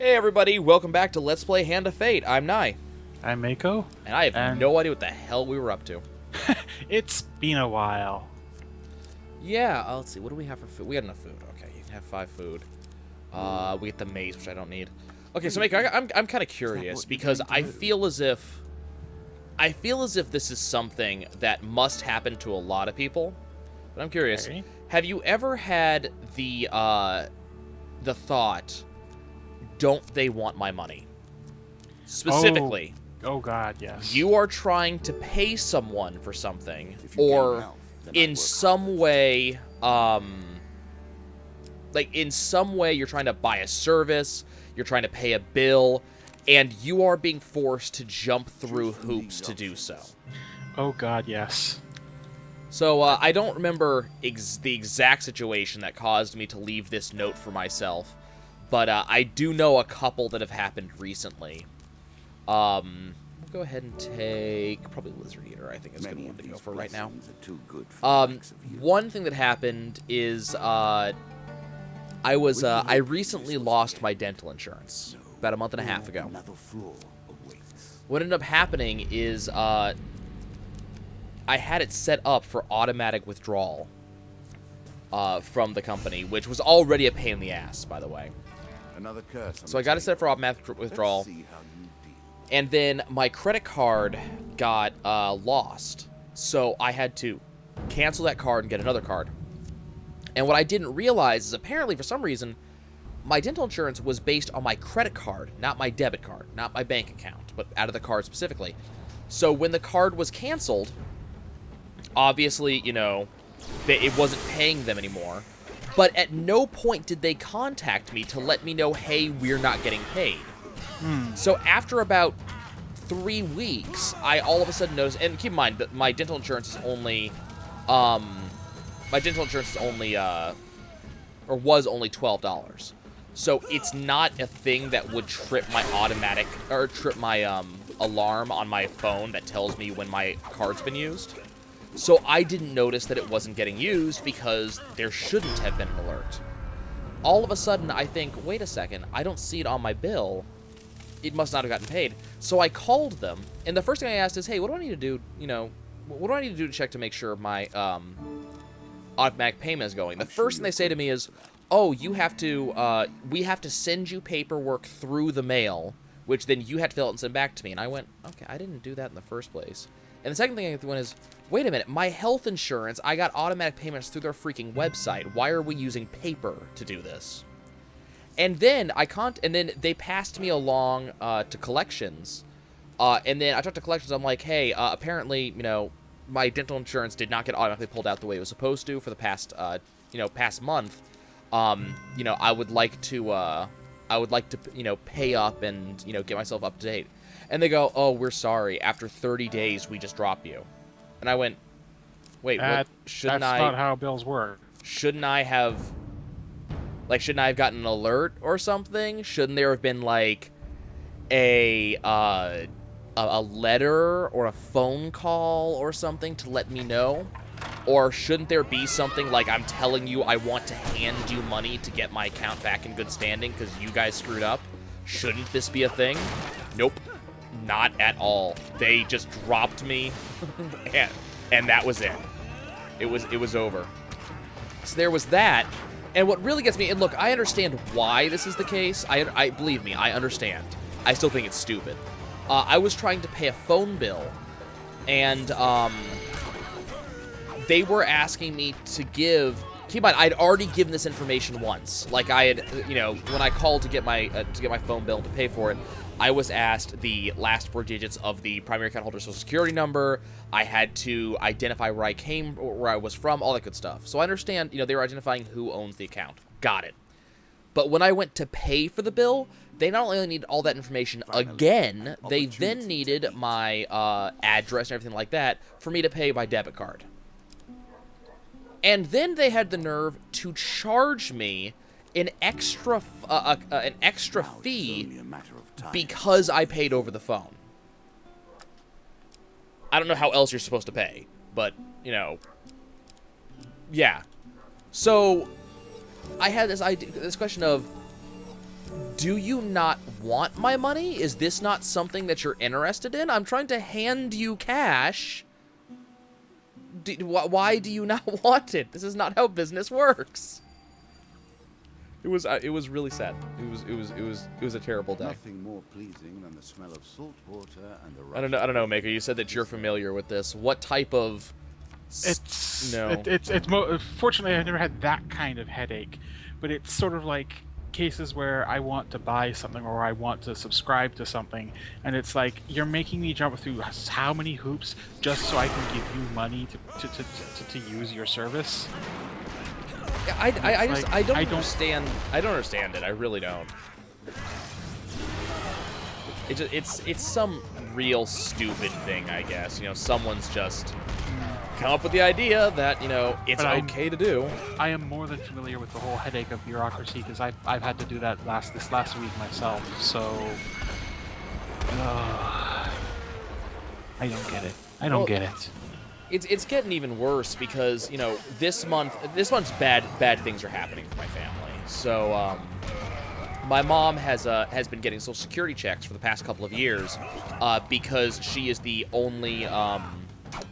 Hey everybody, welcome back to Let's Play Hand of Fate. I'm Nai, I'm Mako, and I have and no idea what the hell we were up to. it's been a while. Yeah, let's see, what do we have for food? We got enough food. Okay, you can have 5 food. We get the mace, which I don't need. Okay, so Mako, I'm kind of curious because I feel as if this is something that must happen to a lot of people. But I'm curious, Okay. have you ever had the thought, don't they want my money? Specifically, Oh God, yes. you are trying to pay someone for something, or in some way, like in some way you're trying to buy a service, you're trying to pay a bill, and you are being forced to jump through hoops to do so. Oh God, yes. So, I don't remember the exact situation that caused me to leave this note for myself, but I do know a couple that have happened recently. We'll go ahead and take probably Lizard Eater. I think is a good one to go for right now. One thing that happened is I recently lost my dental insurance about a month and a half ago. What ended up happening is I had it set up for automatic withdrawal from the company, which was already a pain in the ass, by the way. Another curse. So I got it set for automatic withdrawal. And then my credit card got lost. So I had to cancel that card and get another card. And what I didn't realize is apparently for some reason, my dental insurance was based on my credit card, not my debit card, not my bank account, but out of the card specifically. So when the card was canceled, obviously, you know, it wasn't paying them anymore. But at no point did they contact me to let me know, hey, we're not getting paid. So after about 3 weeks, I all of a sudden noticed, and keep in mind that my dental insurance is only, or was only $12. So it's not a thing that would trip my alarm on my phone that tells me when my card's been used. So I didn't notice that it wasn't getting used because there shouldn't have been an alert. All of a sudden, I think, wait a second, I don't see it on my bill. It must not have gotten paid. So I called them, and the first thing I asked is, hey, what do I need to do, you know, what do I need to do to check to make sure my automatic payment is going? The first thing they say to me is, oh, you have to, we have to send you paperwork through the mail, which then you have to fill out and send back to me. And I went, okay, I didn't do that in the first place. And the second thing I went is, wait a minute, my health insurance, I got automatic payments through their freaking website. Why are we using paper to do this? And then and then they passed me along to collections. And then I talked to collections. I'm like, hey, apparently, you know, my dental insurance did not get automatically pulled out the way it was supposed to for the past, past month. You know, I would like to, you know, pay up and, you know, get myself up to date. And they go, oh, we're sorry. After 30 days, we just drop you. And I went, wait, what? That's not how bills work. Shouldn't I have gotten an alert or something? Shouldn't there have been, like, a letter or a phone call or something to let me know? Or shouldn't there be something like, I'm telling you I want to hand you money to get my account back in good standing because you guys screwed up? Shouldn't this be a thing? Nope. Not at all. They just dropped me, and that was it. It was over. So there was that. And what really gets me, and look, I understand why this is the case. I believe me, I understand. I still think it's stupid. I was trying to pay a phone bill, and they were asking me to give. Keep in mind, I'd already given this information once. Like I had, you know, when I called to get my phone bill and to pay for it, I was asked the last 4 digits of the primary account holder's social security number. I had to identify where I came, or where I was from, all that good stuff. So I understand, you know, they were identifying who owns the account. Got it. But when I went to pay for the bill, they not only needed all that information again, they then needed my address and everything like that for me to pay by debit card. And then they had the nerve to charge me an extra fee because I paid over the phone. I don't know how else you're supposed to pay, but, you know, yeah. So I had this question of, Do you not want my money? Is this not something that you're interested in? I'm trying to hand you cash. Why do you not want it? This is not how business works. It was really sad. It was a terrible day. Nothing more pleasing than the smell of salt water and the I don't know, Maker. You said that you're familiar with this. What type of? Fortunately, I've never had that kind of headache, but it's sort of like cases where I want to buy something or I want to subscribe to something, and it's like you're making me jump through how many hoops just so I can give you money to use your service. I don't understand. I don't understand it. I really don't. It's some real stupid thing, I guess. You know, someone's just come up with the idea that, you know, it's okay to do. I am more than familiar with the whole headache of bureaucracy because I've had to do that this last week myself. So I don't get it. I don't get it. It's getting even worse because, you know, this month's bad things are happening for my family. So my mom has been getting Social Security checks for the past couple of years because she is the only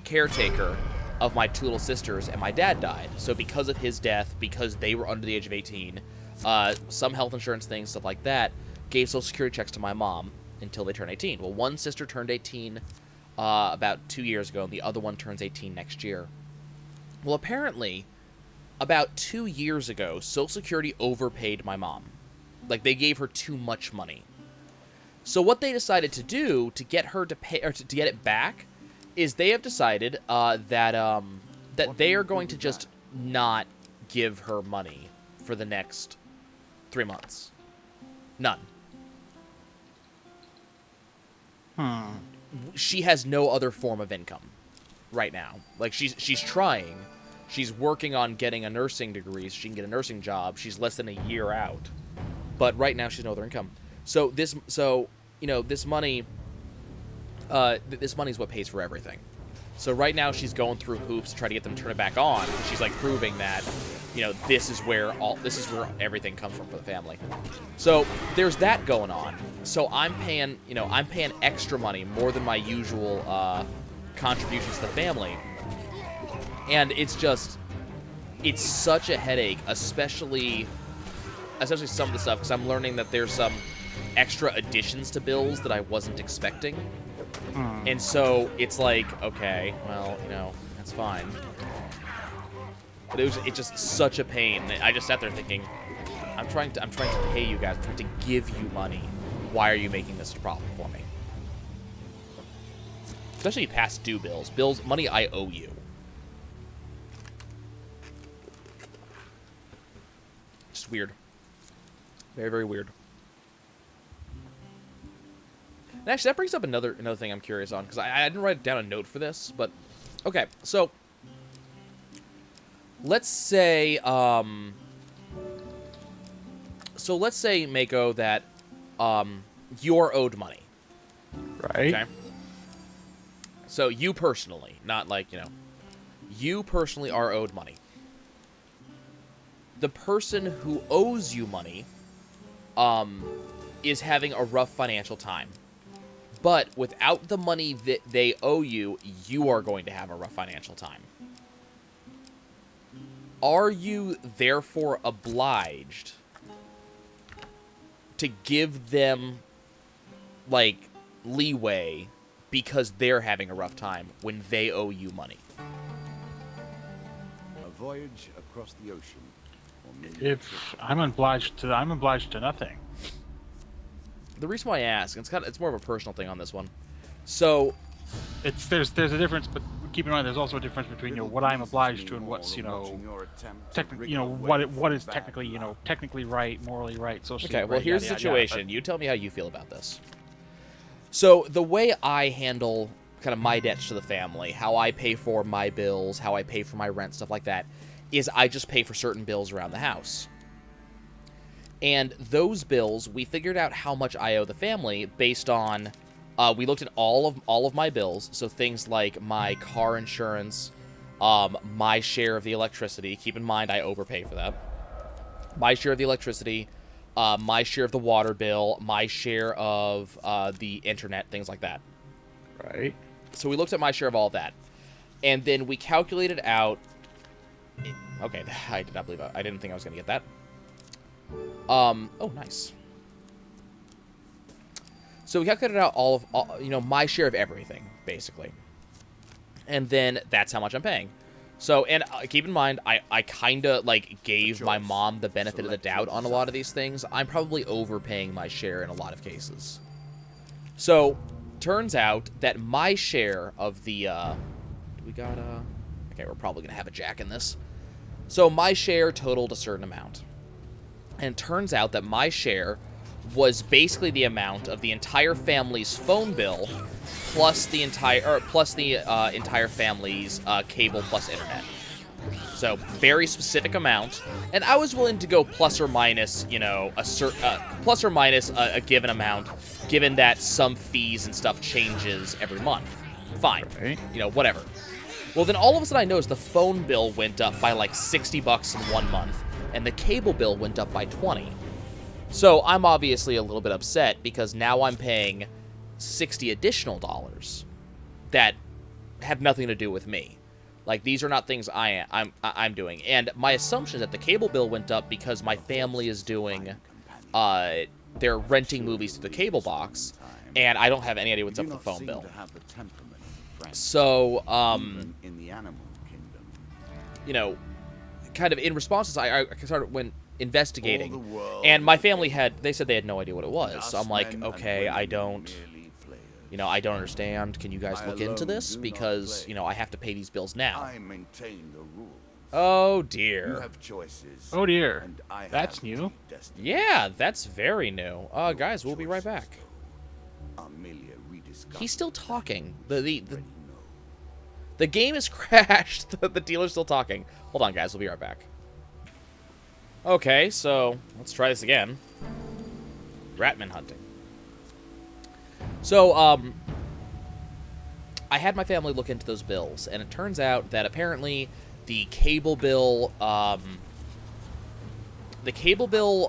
caretaker of my two little sisters, and my dad died. So because of his death, because they were under the age of 18, some health insurance things, stuff like that, gave Social Security checks to my mom until they turned 18. Well, one sister turned 18 about 2 years ago, and the other one turns 18 next year. Well, apparently, about 2 years ago, Social Security overpaid my mom. Like, they gave her too much money. So what they decided to do to get her to pay, or to get it back, is they have decided that they are going to just not give her money for the next 3 months. None. She has no other form of income right now. Like, she's trying. She's working on getting a nursing degree so she can get a nursing job. She's less than a year out. But right now, she's no other income. So this money, this money is what pays for everything. So right now, she's going through hoops to try to get them to turn it back on. She's like proving that, you know, this is where everything comes from for the family. So there's that going on. So I'm paying extra money, more than my usual contributions to the family. And it's such a headache, especially some of the stuff, because I'm learning that there's some extra additions to bills that I wasn't expecting. And so it's like, okay, well, you know, that's fine. But it's just such a pain. I just sat there thinking, I'm trying to pay you guys, I'm trying to give you money. Why are you making this a problem for me? Especially past due bills, money I owe you. Just weird. Very, very weird. And actually, that brings up another thing I'm curious on, because I didn't write down a note for this, but okay, so let's say Mako, that you're owed money. Right. Okay. So you personally, not like, you know, you personally are owed money. The person who owes you money is having a rough financial time. But without the money that they owe you, you are going to have a rough financial time. Are you therefore obliged to give them, like, leeway because they're having a rough time when they owe you money? A voyage across the ocean. If I'm obliged to nothing. The reason why I ask, it's more of a personal thing on this one. So, there's a difference, but keep in mind there's also a difference between what I'm obliged to and what's what is technically right, morally right, socially right. Okay, well, here's the situation. You tell me how you feel about this. So the way I handle kind of my debts to the family, how I pay for my bills, how I pay for my rent, stuff like that, is I just pay for certain bills around the house. And those bills, we figured out how much I owe the family based on, we looked at all of my bills, so things like my car insurance, my share of the electricity. Keep in mind, I overpay for that. My share of the electricity, my share of the water bill, my share of the internet, things like that. Right. So we looked at my share of all that. And then we calculated out... Okay, I did not believe I didn't think I was going to get that. Oh, nice. So we calculated out all, my share of everything, basically. And then that's how much I'm paying. So, and keep in mind, I kind of, gave my mom the benefit of the doubt on a lot of these things. I'm probably overpaying my share in a lot of cases. So, turns out that my share of the, okay, we're probably going to have a jack in this. So, my share totaled a certain amount. And it turns out that my share was basically the amount of the entire family's phone bill plus the entire family's cable plus internet. So very specific amount, and I was willing to go plus or minus, a given amount, given that some fees and stuff changes every month. Fine, Right. Whatever. Well, then all of a sudden I noticed the phone bill went up by like $60 in 1 month, and the cable bill went up by $20. So I'm obviously a little bit upset because now I'm paying $60 additional that have nothing to do with me. Like, these are not things I'm doing. And my assumption is that the cable bill went up because my family is doing, they're renting movies through the cable box, and I don't have any idea what's up with the phone bill. So, in the animal kingdom. kind of in response to this, I went investigating, and my family they said they had no idea what it was. So I'm like, okay, I don't understand. Can you guys look into this? Because, I have to pay these bills now. I maintain the rules. Oh, You dear. have choices. Oh dear. And I That's have new. destiny. Yeah, that's very new. Guys, we'll be right back. Amelia rediscovered He's still talking. The already know. game has crashed. The dealer's still talking. Hold on, guys. We'll be right back. Okay, so let's try this again. Ratman hunting. So, I had my family look into those bills, and it turns out that apparently the cable bill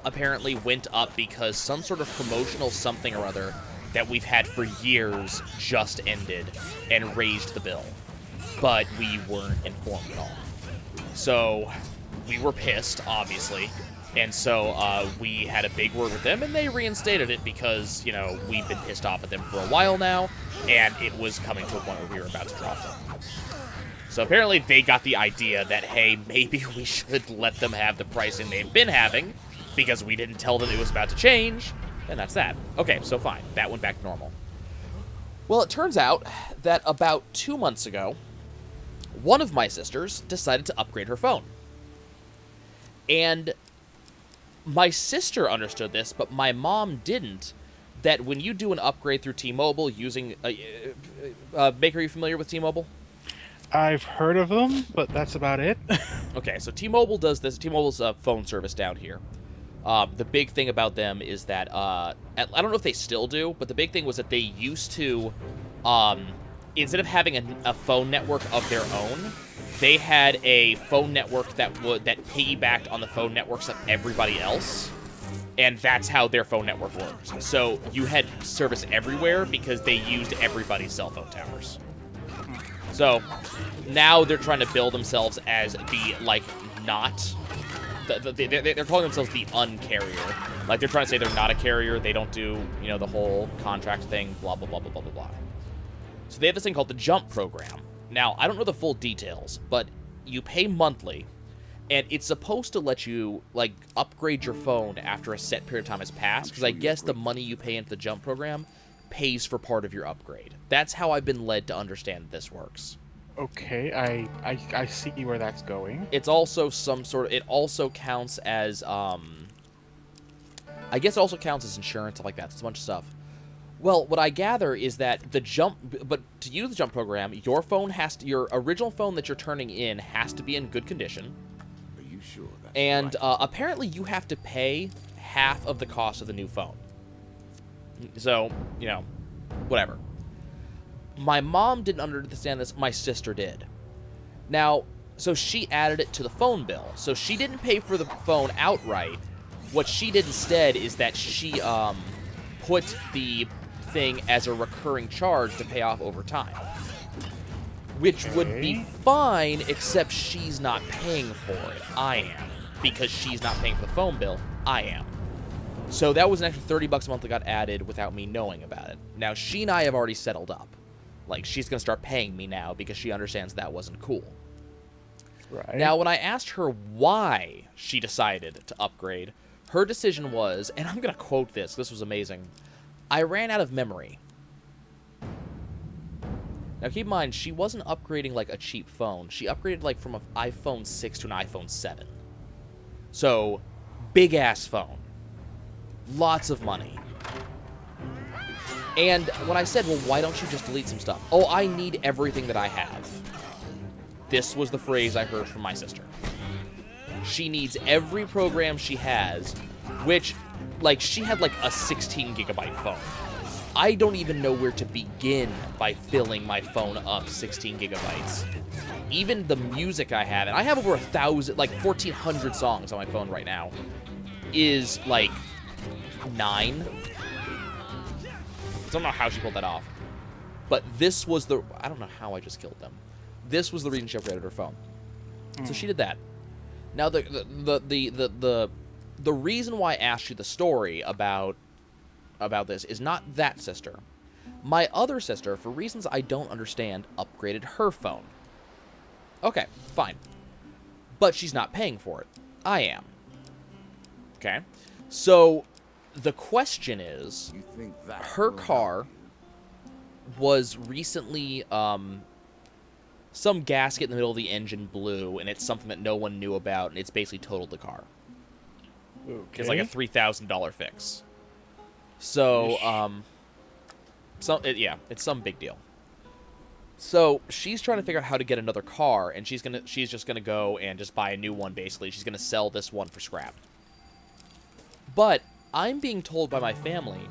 apparently went up because some sort of promotional something or other that we've had for years just ended and raised the bill. But we weren't informed at all. So we were pissed, obviously. And so we had a big word with them, and they reinstated it because, we've been pissed off at them for a while now, and it was coming to a point where we were about to drop them. So apparently they got the idea that, hey, maybe we should let them have the pricing they've been having because we didn't tell them it was about to change, and that's that. Okay, so fine. That went back to normal. Well, it turns out that about 2 months ago, one of my sisters decided to upgrade her phone. And my sister understood this, but my mom didn't, that when you do an upgrade through T-Mobile using... Baker, are you familiar with T-Mobile? I've heard of them, but that's about it. Okay, so T-Mobile does this. T-Mobile's a phone service down here. The big thing about them is that... I don't know if they still do, but the big thing was that they used to... instead of having a phone network of their own, they had a phone network that piggybacked on the phone networks of everybody else, and that's how their phone network worked. So you had service everywhere because they used everybody's cell phone towers. So now they're trying to build themselves as they're calling themselves the uncarrier. Like, they're trying to say they're not a carrier, they don't do, the whole contract thing, blah, blah, blah, blah, blah, blah, blah. So they have this thing called the Jump program. Now, I don't know the full details, but you pay monthly, and it's supposed to let you, upgrade your phone after a set period of time has passed, because I guess the money you pay into the Jump program pays for part of your upgrade. That's how I've been led to understand this works. Okay, I see where that's going. It's also it also counts as, I guess it also counts as insurance, stuff like that. It's a bunch of stuff. Well, what I gather is that but to use the Jump program, your original phone that you're turning in has to be in good condition. Are you sure that's And right? apparently you have to pay half of the cost of the new phone. So, whatever. My mom didn't understand this. My sister did. Now, so she added it to the phone bill. So she didn't pay for the phone outright, What she did instead is that she put the thing as a recurring charge to pay off over time. Which would be fine, except she's not paying for it. I am. Because she's not paying for the phone bill, I am. So that was an extra 30 bucks a month that got added without me knowing about it. Now, she and I have already settled up. Like, she's going to start paying me now because she understands that wasn't cool. Right. Now, when I asked her why she decided to upgrade, her decision was, and I'm going to quote this was amazing, I ran out of memory. Now, keep in mind, she wasn't upgrading like a cheap phone. She upgraded like from an iPhone 6 to an iPhone 7. So, big-ass phone. Lots of money. And when I said, well, why don't you just delete some stuff? Oh, I need everything that I have. This was the phrase I heard from my sister. She needs every program she has, which, like, she had, like, a 16-gigabyte phone. I don't even know where to begin by filling my phone up 16 gigabytes. Even the music I have, and I have over 1,000, like 1,400 songs on my phone right now, is like 9. I don't know how she pulled that off. But this was the, I don't know how I just killed them. This was the reason she upgraded her phone. So she did that. Now the reason why I asked you the story about this is not that sister. My other sister, for reasons I don't understand, upgraded her phone. Okay, fine. But she's not paying for it. I am. Okay? So, the question is, You think that her will help car you? was recently, some gasket in the middle of the engine blew, and it's something that no one knew about, and it's basically totaled the car. Okay. It's like a $3,000 fix. So, it's some big deal. So she's trying to figure out how to get another car, and she's just gonna go and just buy a new one. Basically, she's gonna sell this one for scrap. But I'm being told by my family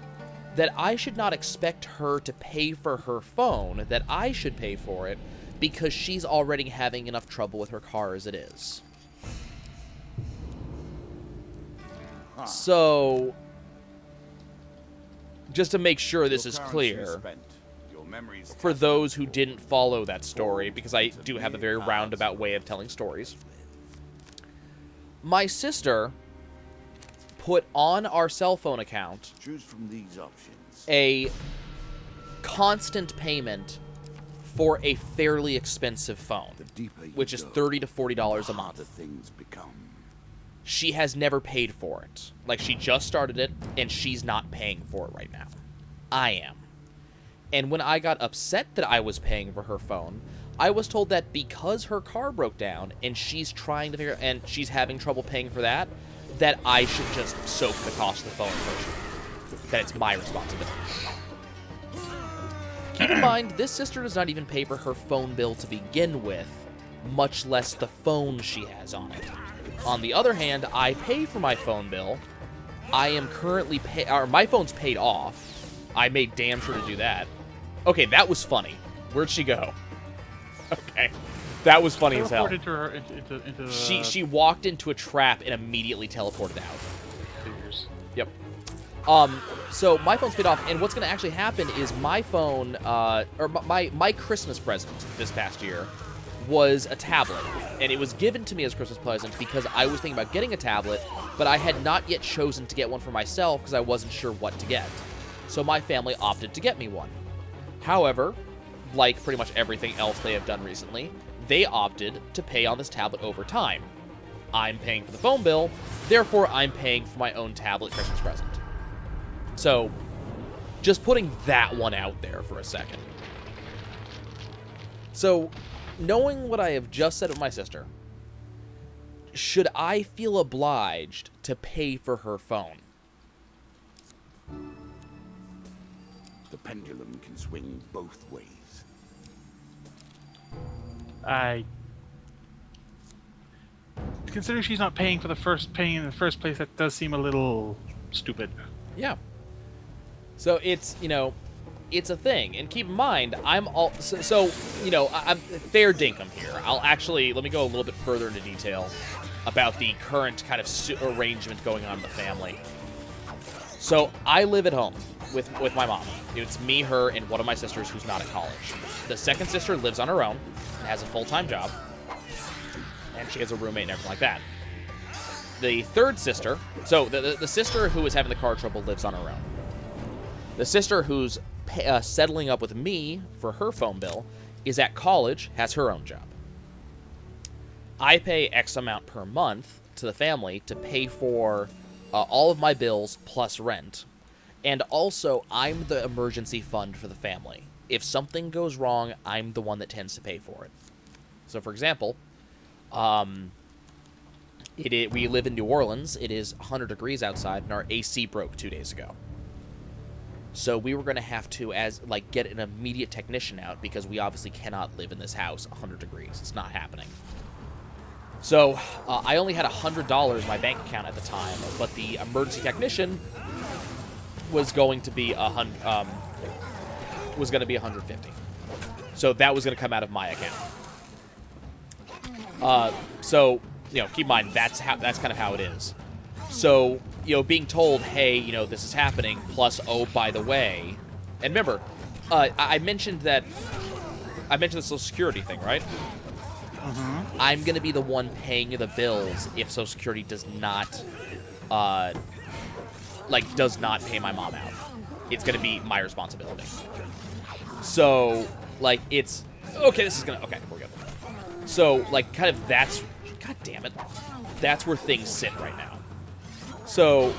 that I should not expect her to pay for her phone. That I should pay for it because she's already having enough trouble with her car as it is. So, just to make sure this Your is currency clear, spent, your memories for cast those who forth. didn't follow that story, because I do have a very roundabout way of telling stories, my sister put on our cell phone account Choose from these options. a constant payment for a fairly expensive phone, The deeper you which is go, $30 to $40 a the month. things become. She has never paid for it. Like, she just started it, and she's not paying for it right now. I am. And when I got upset that I was paying for her phone, I was told that because her car broke down, and she's trying to figure, and she's having trouble paying for that, that I should just soak the cost of the phone first. That it's my responsibility. Keep in mind, this sister does not even pay for her phone bill to begin with, much less the phone she has on it. On the other hand, I pay for my phone bill. I am currently my phone's paid off. I made damn sure to do that. Okay, that was funny. Where'd she go? Okay, that was funny as hell. Teleported to her into the She walked into a trap and immediately teleported out. figures. Yep. So my phone's paid off, and what's going to actually happen is my phone, or my Christmas present this past year was a tablet, and it was given to me as a Christmas present because I was thinking about getting a tablet, but I had not yet chosen to get one for myself because I wasn't sure what to get. So my family opted to get me one. However, like pretty much everything else they have done recently, they opted to pay on this tablet over time. I'm paying for the phone bill, therefore I'm paying for my own tablet Christmas present. So, just putting that one out there for a second. So, knowing what I have just said with my sister, should I feel obliged to pay for her phone? The pendulum can swing both ways. Considering she's not paying in the first place, that does seem a little stupid. Yeah. So it's, it's a thing. And keep in mind, I'm fair dinkum here. Let me go a little bit further into detail. about the current kind of arrangement going on in the family. So I live at home with my mom. It's me, her, and one of my sisters who's not at college. The second sister lives on her own and has a full-time job, and she has a roommate and everything like that. The third sister, so the sister who is having the car trouble lives on her own. The sister who's settling up with me for her phone bill is at college, has her own job. I pay X amount per month to the family to pay for all of my bills plus rent. And also, I'm the emergency fund for the family. If something goes wrong, I'm the one that tends to pay for it. So, for example, we live in New Orleans. It is 100 degrees outside, and our AC broke 2 days ago. So we were going to have to get an immediate technician out because we obviously cannot live in this house 100 degrees. It's not happening. So I only had $100 in my bank account at the time, but the emergency technician was going to be $150. So that was going to come out of my account. So keep in mind that's kind of how it is. So being told, hey, this is happening, plus, oh, by the way, and remember, I mentioned the Social Security thing, right? Mm-hmm. I'm going to be the one paying the bills if Social Security does not pay my mom out. It's going to be my responsibility. So, it's... Okay, this is going to... Okay, we're good. So, kind of that's... God damn it. That's where things sit right now. So,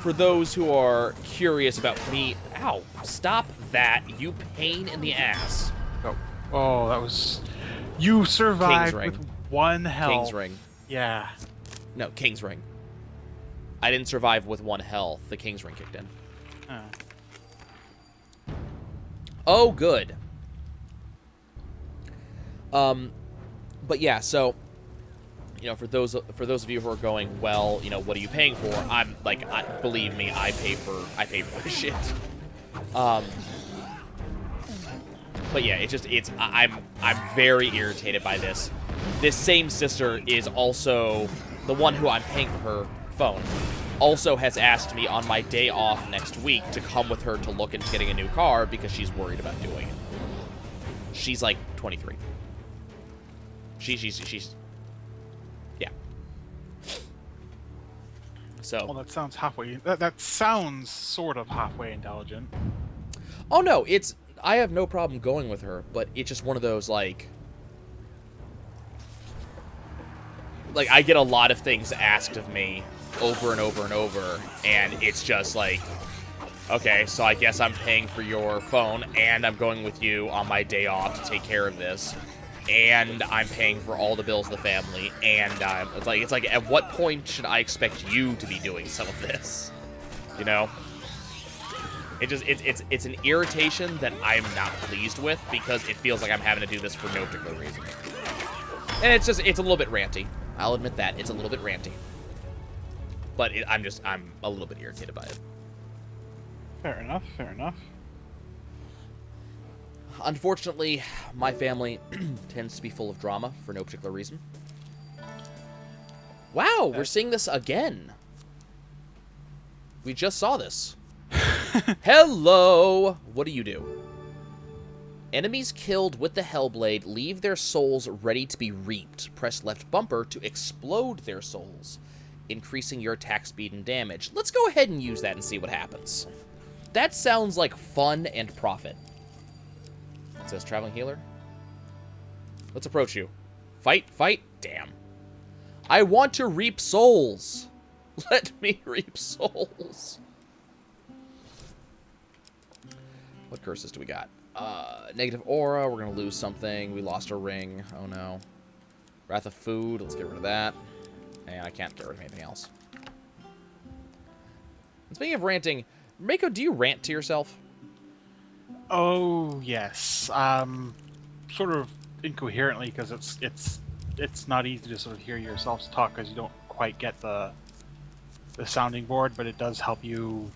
for those who are curious about me... Ow, stop that, you pain in the ass. Oh, that was... You survived with one health. King's Ring. Yeah. No, King's Ring. I didn't survive with one health. The King's Ring kicked in. Oh, good. But yeah, so, for those of you who are going, well, what are you paying for? I'm believe me, I pay for this shit. But yeah, I'm very irritated by this. This same sister is also the one who I'm paying for her phone. Also has asked me on my day off next week to come with her to look into getting a new car because she's worried about doing it. She's 23. She's yeah. So. Well, that sounds halfway. That sounds sort of halfway intelligent. Oh no, I have no problem going with her, but it's just one of those I get a lot of things asked of me over and over and over, and it's just okay, so I guess I'm paying for your phone, and I'm going with you on my day off to take care of this, and I'm paying for all the bills of the family, and it's like at what point should I expect you to be doing some of this? It's an irritation that I'm not pleased with because it feels like I'm having to do this for no particular reason. And it's a little bit ranty. I'll admit that. It's a little bit ranty. But I'm a little bit irritated by it. Fair enough, fair enough. Unfortunately, my family tends to be full of drama for no particular reason. Wow, we're seeing this again. We just saw this. Hello! What do you do? Enemies killed with the Hellblade leave their souls ready to be reaped. Press left bumper to explode their souls, increasing your attack speed and damage. Let's go ahead and use that and see what happens. That sounds like fun and profit. It says traveling healer. Let's approach you. Fight, fight. Damn. I want to reap souls. Let me reap souls. What curses do we got? Negative aura. We're going to lose something. We lost a ring. Oh, no. Wrath of food. Let's get rid of that. And I can't get rid of anything else. And speaking of ranting, Mako, do you rant to yourself? Oh, yes. Sort of incoherently, because it's not easy to sort of hear yourselves talk because you don't quite get the sounding board, but it does help you,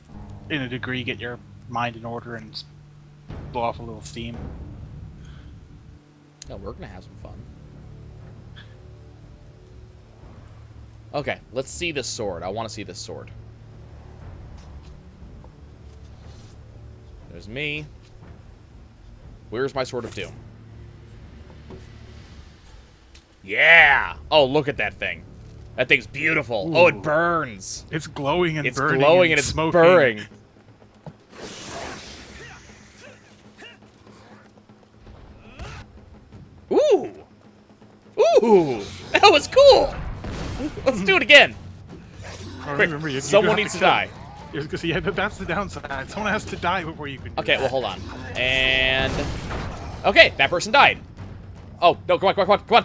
in a degree, get your mind in order and blow off a little steam. No, we're gonna have some fun. Okay, let's see this sword. I want to see this sword. There's me. Where's my Sword of Doom? Yeah! Oh, look at that thing. That thing's beautiful. Ooh. Oh, it burns. It's glowing and It's burning. glowing and it's smoking. burning. Ooh! Ooh! That was cool! Let's do it again. Oh, Quick, remember, you someone do needs to kill. die. Because yeah, that's the downside. Someone has to die before you can. Do Okay, that. well, hold on. And... Okay, that person died. Oh, no, come on, come on, come on, come on.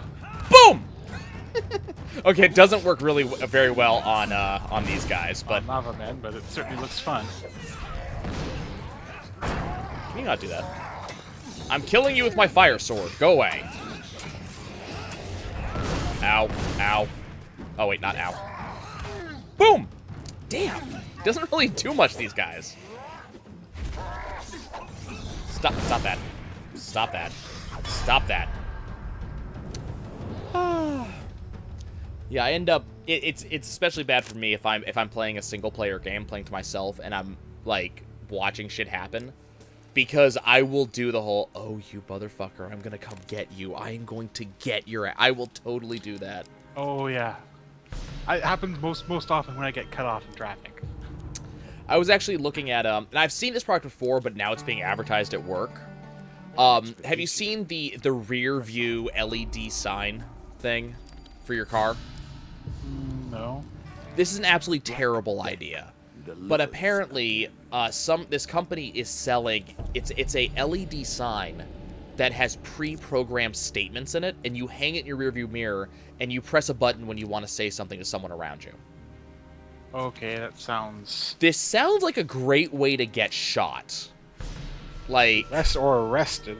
Boom! Okay, it doesn't work really very well on these guys, but... Lava Man, but it certainly looks fun. Can you not do that? I'm killing you with my fire sword. Go away. Ow. Ow. Oh, wait, not ow. Boom! Damn. Doesn't really do much, these guys. Stop that. Stop that. Stop that. Yeah, I end up... It's especially bad for me if I'm playing a single-player game, playing to myself, and I'm, like, watching shit happen. Because I will do the whole, oh, you motherfucker, I'm gonna come get you. I am going to get your ass. I will totally do that. Oh yeah, it happens most often when I get cut off in traffic. I was actually looking at, and I've seen this product before, but now it's being advertised at work. Have you seen the rear view LED sign thing for your car? No. This is an absolutely terrible idea. But apparently, this company is selling, it's a LED sign that has pre-programmed statements in it, and you hang it in your rearview mirror, and you press a button when you want to say something to someone around you. Okay, that sounds. This sounds like a great way to get shot. Like, Arrested.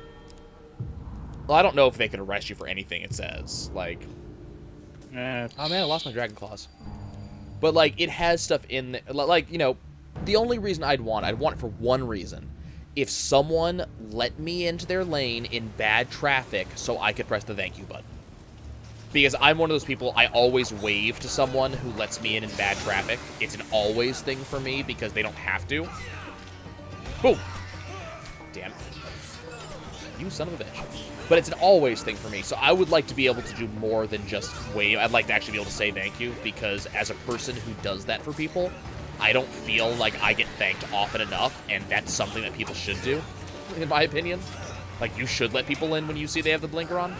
well, I don't know if they could arrest you for anything it says. Like, Eh, oh man, I lost my Dragon Claws. But, like, it has stuff in there. Like, you know, the only reason I'd want it for one reason. If someone let me into their lane in bad traffic so I could press the thank you button. Because I'm one of those people, I always wave to someone who lets me in bad traffic. It's an always thing for me because they don't have to. Boom. Damn it. You son of a bitch. But it's an always thing for me, so I would like to be able to do more than just wave. I'd like to actually be able to say thank you, because as a person who does that for people, I don't feel like I get thanked often enough, and that's something that people should do, in my opinion. Like, you should let people in when you see they have the blinker on.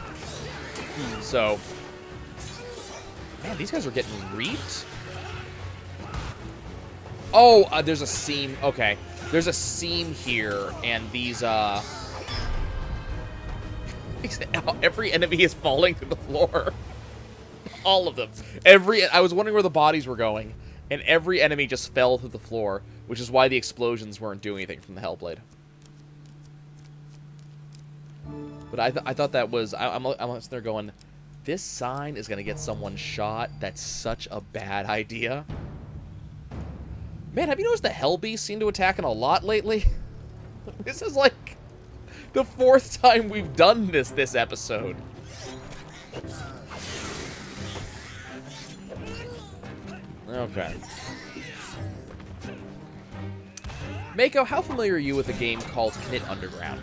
So, man, these guys are getting reaped. Oh, there's a seam. Okay. There's a seam here, and these, every enemy is falling through the floor. All of them. I was wondering where the bodies were going, and every enemy just fell through the floor, which is why the explosions weren't doing anything from the Hellblade. But I thought that was... I'm sitting there going, this sign is going to get someone shot? That's such a bad idea. Man, have you noticed the Hellbeasts seem to attacking a lot lately? This is like the 4th time we've done this episode. Okay. Mako, how familiar are you with a game called Knit Underground?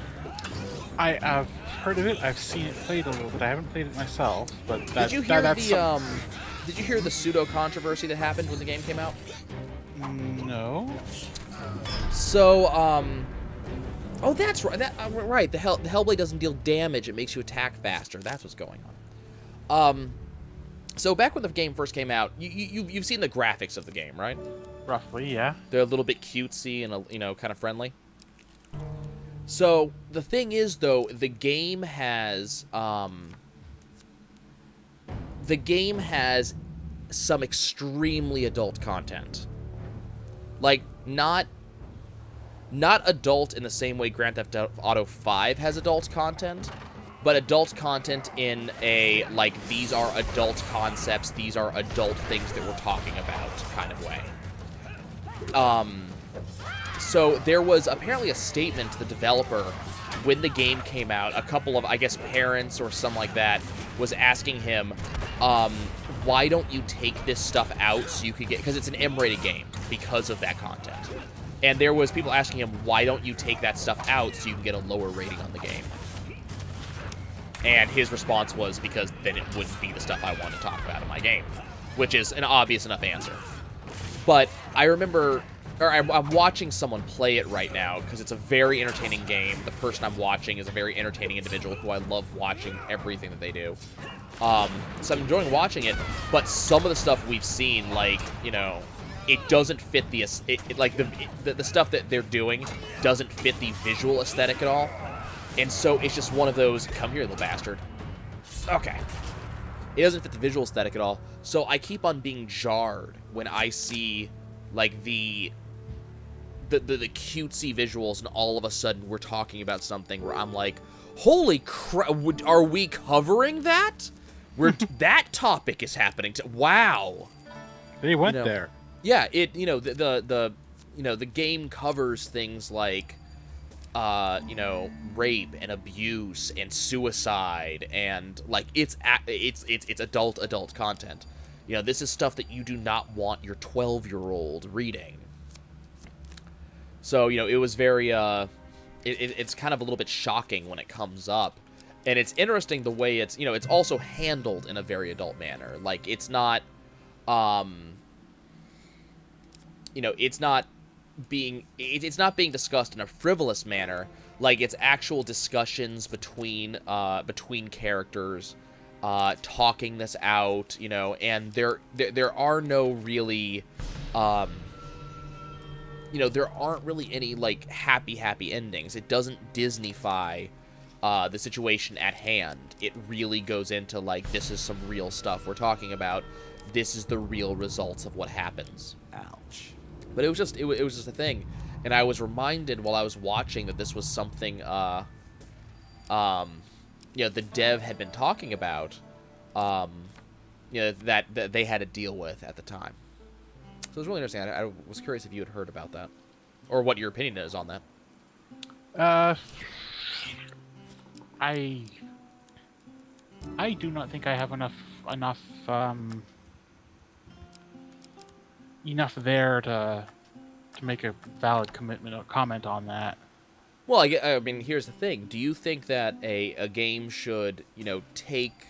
I have heard of it. I've seen it played a little bit. I haven't played it myself, but Did you hear Did you hear the pseudo controversy that happened when the game came out? No. So, oh, that's right. Right. The Hellblade doesn't deal damage; it makes you attack faster. That's what's going on. So back when the game first came out, you've seen the graphics of the game, right? Roughly, yeah. They're a little bit cutesy and kind of friendly. So the thing is, though, the game has some extremely adult content. Like, not adult in the same way Grand Theft Auto 5 has adult content, but adult content in a, like, these are adult concepts, these are adult things that we're talking about kind of way. So there was apparently a statement to the developer when the game came out. A couple of, I guess, parents or something like that was asking him, why don't you take this stuff out so you could get, because it's an M-rated game because of that content. And there was people asking him, why don't you take that stuff out so you can get a lower rating on the game? And his response was, because then it wouldn't be the stuff I want to talk about in my game, which is an obvious enough answer. But I remember, or I'm watching someone play it right now because it's a very entertaining game. The person I'm watching is a very entertaining individual who I love watching everything that they do. So I'm enjoying watching it, but some of the stuff we've seen, like, you know, it doesn't fit the stuff that they're doing doesn't fit the visual aesthetic at all. And so it's just one of those, come here, little bastard. Okay. It doesn't fit the visual aesthetic at all. So I keep on being jarred when I see, like, the cutesy visuals, and all of a sudden we're talking about something where I'm like, holy crap, are we covering that? That topic is happening. Wow. They went You know, there. Yeah, the game covers things like, rape and abuse and suicide, and like it's adult content. You know, this is stuff that you do not want your 12-year-old reading. So, you know, it was very it's kind of a little bit shocking when it comes up. And it's interesting the way it's, you know, it's also handled in a very adult manner. Like, it's not it's not being discussed in a frivolous manner. Like, it's actual discussions between characters, talking this out, you know, and there are no really there aren't really any, like, happy endings. It doesn't Disney-fy the situation at hand. It really goes into, like, this is some real stuff we're talking about. This is the real results of what happens. Ouch. But it was just a thing, and I was reminded while I was watching that this was something the dev had been talking about, that they had to deal with at the time. So it was really interesting. I was curious if you had heard about that, or what your opinion is on that. I do not think I have enough there to make a valid commitment or comment on that. Well, I mean, here's the thing. Do you think that a game should, you know, take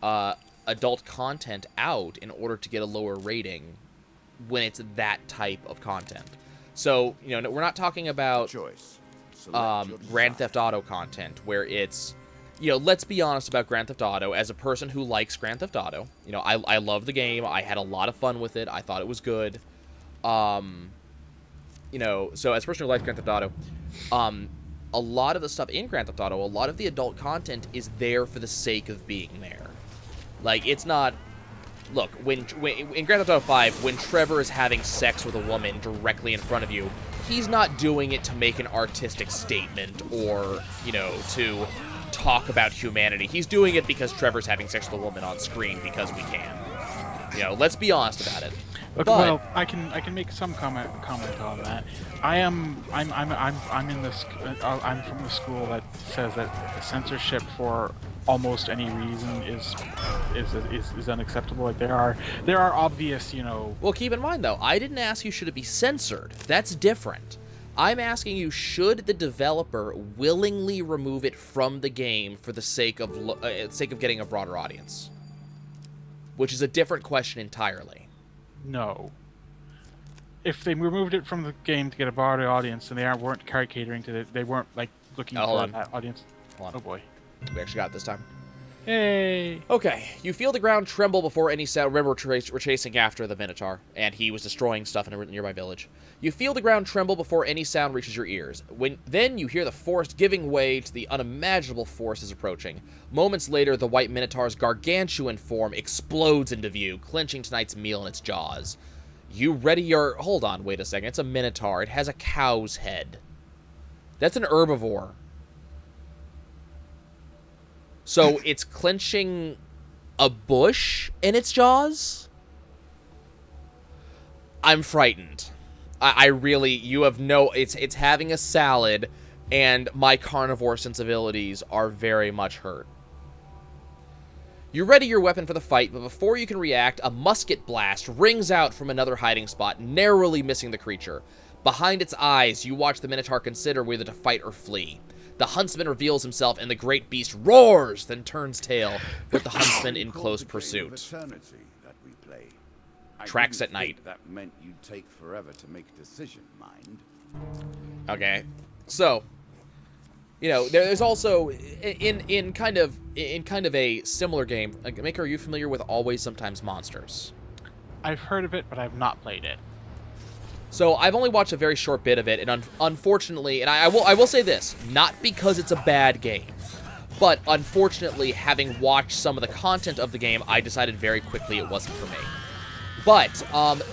adult content out in order to get a lower rating when it's that type of content? So, you know, we're not talking about Choice. Select your Grand desire. Theft Auto content where it's, you know, let's be honest about Grand Theft Auto. As a person who likes Grand Theft Auto, you know, I love the game. I had a lot of fun with it. I thought it was good. You know, so as a person who likes Grand Theft Auto, a lot of the stuff in Grand Theft Auto, a lot of the adult content is there for the sake of being there. Like, it's not... Look, when in Grand Theft Auto 5, when Trevor is having sex with a woman directly in front of you, he's not doing it to make an artistic statement or, you know, to talk about humanity. He's doing it because Trevor's having sex with a woman on screen because we can. You know, let's be honest about it. Okay, But- well, I can make some comment on that. I'm from the school that says that censorship for almost any reason is unacceptable. Like, there are obvious, you know. Well, keep in mind, though, I didn't ask you should it be censored. That's different. I'm asking you, should the developer willingly remove it from the game for the sake of getting a broader audience? Which is a different question entirely. No. If they removed it from the game to get a broader audience, and weren't catering to they weren't, like, looking Hold for on. that audience. Hold on. Oh boy. We actually got it this time. Hey. Okay, you feel the ground tremble before any sound. Remember, we're chasing after the Minotaur, and he was destroying stuff in a nearby village. You feel the ground tremble before any sound reaches your ears. Then you hear the forest giving way to the unimaginable forces approaching. Moments later, the white Minotaur's gargantuan form explodes into view, clenching tonight's meal in its jaws. You ready your... Hold on, wait a second. It's a Minotaur. It has a cow's head. That's an herbivore. So it's clenching a bush in its jaws? I'm frightened. I really, you have no, it's having a salad, and my carnivore sensibilities are very much hurt. You ready your weapon for the fight, but before you can react, a musket blast rings out from another hiding spot, narrowly missing the creature. Behind its eyes, you watch the Minotaur consider whether to fight or flee. The huntsman reveals himself, and the great beast roars, then turns tail, with the huntsman in close pursuit. Eternity that we play. I Tracks didn't at think night. That meant you'd take forever to make a decision, mind. Okay, so, you know, there's also in kind of a similar game. Maker, are you familiar with Always Sometimes Monsters? I've heard of it, but I've not played it. So I've only watched a very short bit of it, and unfortunately, and I will say this, not because it's a bad game, but unfortunately, having watched some of the content of the game, I decided very quickly it wasn't for me. But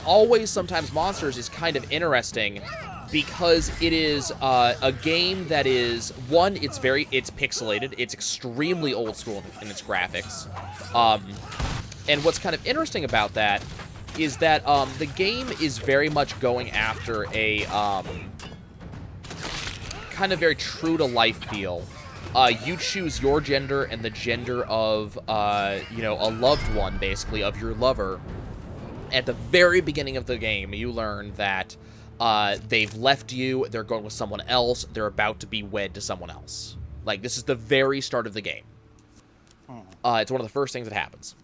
Always Sometimes Monsters is kind of interesting because it is a game that is, one, it's pixelated, it's extremely old school in its graphics, and what's kind of interesting about that is that the game is very much going after a kind of very true-to-life feel. You choose your gender and the gender of, you know, a loved one, basically, of your lover. At the very beginning of the game, you learn that they've left you, they're going with someone else, they're about to be wed to someone else. Like, this is the very start of the game. It's one of the first things that happens.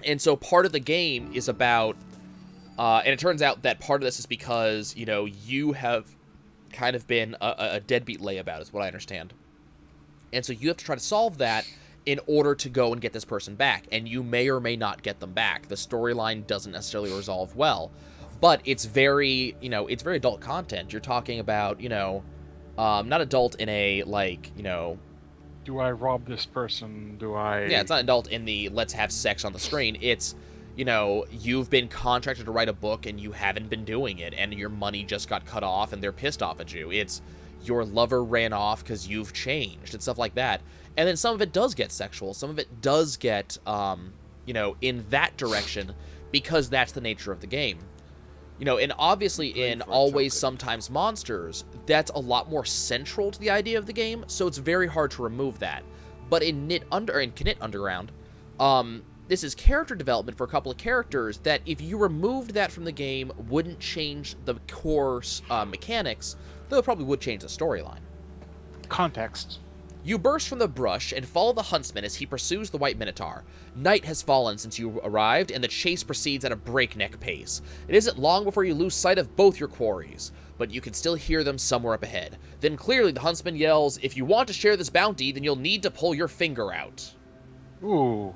And so part of the game is about, and it turns out that part of this is because, you know, you have kind of been a deadbeat layabout, is what I understand. And so you have to try to solve that in order to go and get this person back. And you may or may not get them back. The storyline doesn't necessarily resolve well. But it's very, you know, it's very adult content. You're talking about, you know, not adult in a, like, you know... Do I rob this person? Do I... Yeah, it's not adult in the let's have sex on the screen. It's, you know, you've been contracted to write a book and you haven't been doing it, and your money just got cut off and they're pissed off at you. It's your lover ran off because you've changed and stuff like that. And then some of it does get sexual. Some of it does get, you know, in that direction because that's the nature of the game. You know, and obviously in Always Sometimes Monsters, that's a lot more central to the idea of the game, so it's very hard to remove that. But in Knit Underground, this is character development for a couple of characters that if you removed that from the game wouldn't change the core mechanics, though it probably would change the storyline. Context. You burst from the brush and follow the huntsman as he pursues the White Minotaur. Night has fallen since you arrived, and the chase proceeds at a breakneck pace. It isn't long before you lose sight of both your quarries, but you can still hear them somewhere up ahead. Then clearly the huntsman yells, "If you want to share this bounty, then you'll need to pull your finger out." Ooh.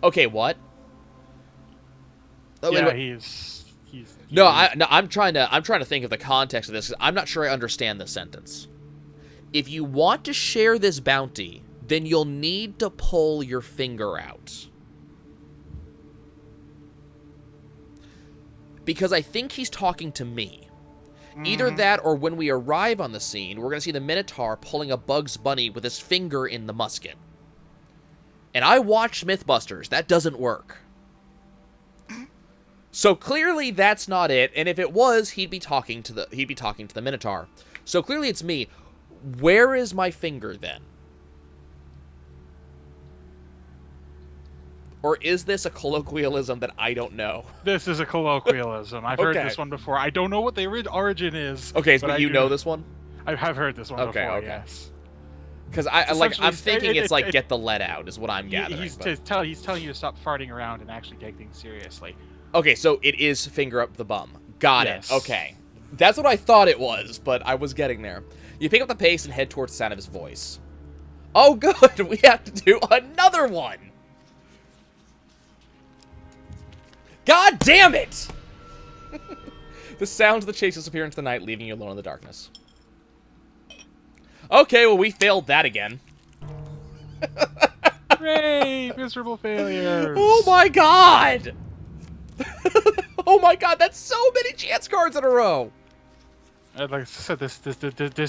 Okay, what? Oh, Yeah, wait. he's No, I'm trying to think of the context of this, 'cause I'm not sure I understand this sentence. If you want to share this bounty, then you'll need to pull your finger out. Because I think he's talking to me. Either that or when we arrive on the scene, we're going to see the Minotaur pulling a Bugs Bunny with his finger in the musket. And I watched Mythbusters. That doesn't work. So clearly that's not it, and if it was, he'd be talking to the Minotaur. So clearly it's me. Where is my finger, then? Or is this a colloquialism that I don't know? This is a colloquialism. I've heard Okay. this one before. I don't know what the origin is. Okay, but I you do know this one? I have heard this one Okay, before, okay. yes. Because Essentially, I'm thinking it's like it- get the lead out is what I'm gathering. He's but- telling you to stop farting around and actually take things seriously. Okay, so it is finger up the bum. Got Yes. it. Okay. That's what I thought it was, but I was getting there. You pick up the pace and head towards the sound of his voice. Oh, good! We have to do another one! God damn it! The sounds of the chase disappear into the night, leaving you alone in the darkness. Okay, well, we failed that again. Hooray! Miserable failures! Oh my god! Oh my god, that's so many chance cards in a row! Like I said, this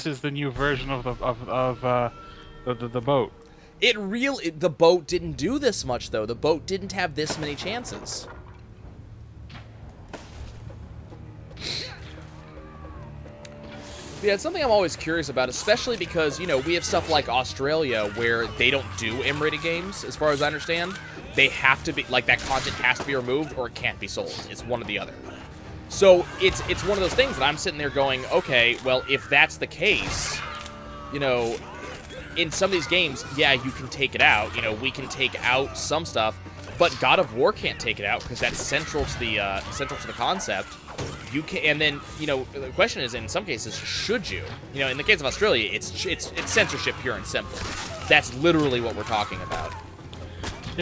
is the new version of the boat. The boat didn't do this much, though. The boat didn't have this many chances. Yeah, it's something I'm always curious about, especially because, you know, we have stuff like Australia where they don't do M-rated games, as far as I understand. They have to be, like, that content has to be removed or it can't be sold. It's one or the other. So it's one of those things that I'm sitting there going, okay, well, if that's the case, you know, in some of these games, yeah, you can take it out. You know, we can take out some stuff, but God of War can't take it out because that's central to the concept. You can, and then, you know, the question is, in some cases, should you? You know, in the case of Australia, it's censorship pure and simple. That's literally what we're talking about.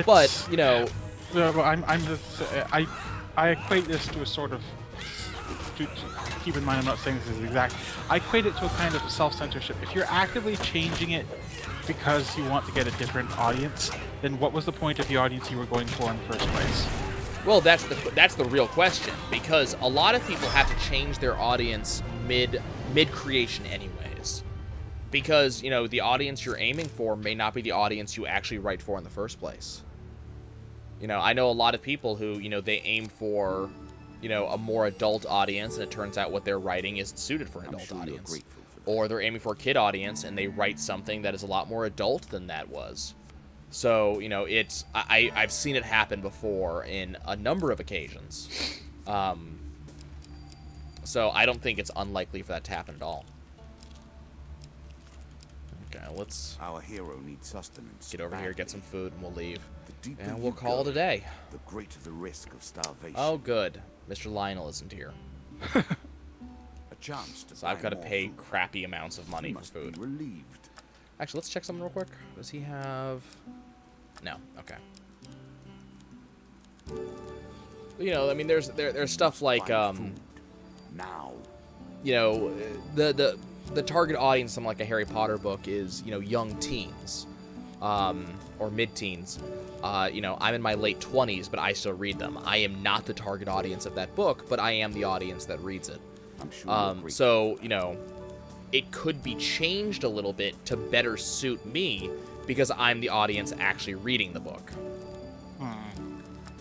But, you know, I equate this to a sort of. To keep in mind, I'm not saying this is exact. I equate it to a kind of self-censorship. If you're actively changing it because you want to get a different audience, then what was the point of the audience you were going for in the first place? well, that's the real question, because a lot of people have to change their audience mid creation anyways, because, you know, the audience you're aiming for may not be the audience you actually write for in the first place. You know, I know a lot of people who, you know, they aim for, you know, a more adult audience, and it turns out what they're writing isn't suited for an adult audience. Or they're aiming for a kid audience, and they write something that is a lot more adult than that was. So, you know, it's... I've seen it happen before in a number of occasions. So I don't think it's unlikely for that to happen at all. Okay, let's Our hero needs sustenance. get over here, get some food, and we'll leave. The deeper And you we'll call it go, a day. The greater the risk of starvation. Oh, good. Mr. Lionel isn't here. A chance to So I've buy got to more pay food. crappy amounts of money You for must food. be relieved. Actually, let's check something real quick. Does he have... No. Okay. You know, I mean, there's stuff like, Find food. Now. you know, the target audience, something like a Harry Potter book, is, you know, young teens, or mid-teens. You know, I'm in my late 20s, but I still read them. I am not the target audience of that book, but I am the audience that reads it. I'm sure you'll agree. So, you know, it could be changed a little bit to better suit me because I'm the audience actually reading the book.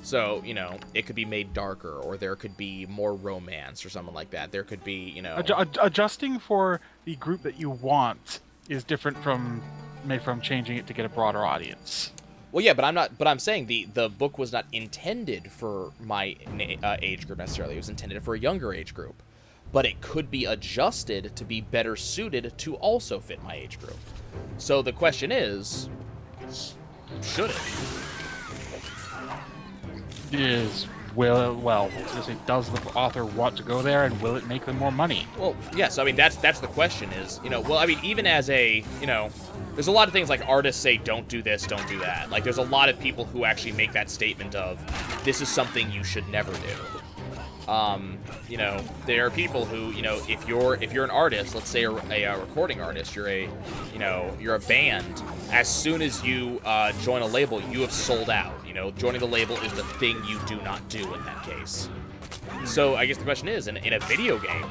So, you know, it could be made darker, or there could be more romance or something like that. There could be, you know... Adjusting for the group that you want is different from changing it to get a broader audience. Well, yeah, but I'm saying the book was not intended for my age group necessarily. It was intended for a younger age group. But it could be adjusted to be better suited to also fit my age group. So the question is, should it? Does the author want to go there, and will it make them more money? Well, yes, I mean, that's the question is, you know, well, I mean, even as a, you know, there's a lot of things like artists say, don't do this, don't do that. Like, there's a lot of people who actually make that statement of, this is something you should never do. You know, there are people who, you know, if you're an artist, let's say a recording artist, you're a band, as soon as you join a label, you have sold out. You know, joining the label is the thing you do not do in that case. So I guess the question is, in a video game,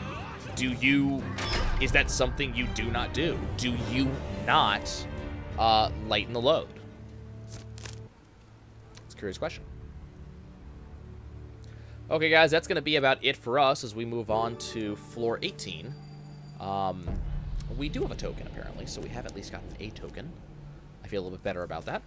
is that something you do not do? Do you not lighten the load? It's a curious question. Okay, guys, that's going to be about it for us as we move on to floor 18. We do have a token, apparently, so we have at least gotten a token. I feel a little bit better about that.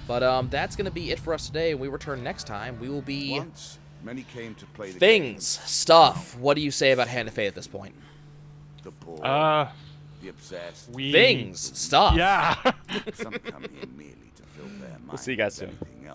But that's going to be it for us today. When we return next time, we will be... Once, many came to play the Things, game. stuff. What do you say about Hand of Fate at this point? The poor, the obsessed. Things, stuff. Yeah. Some come here merely to fill their minds. see you guys soon. with anything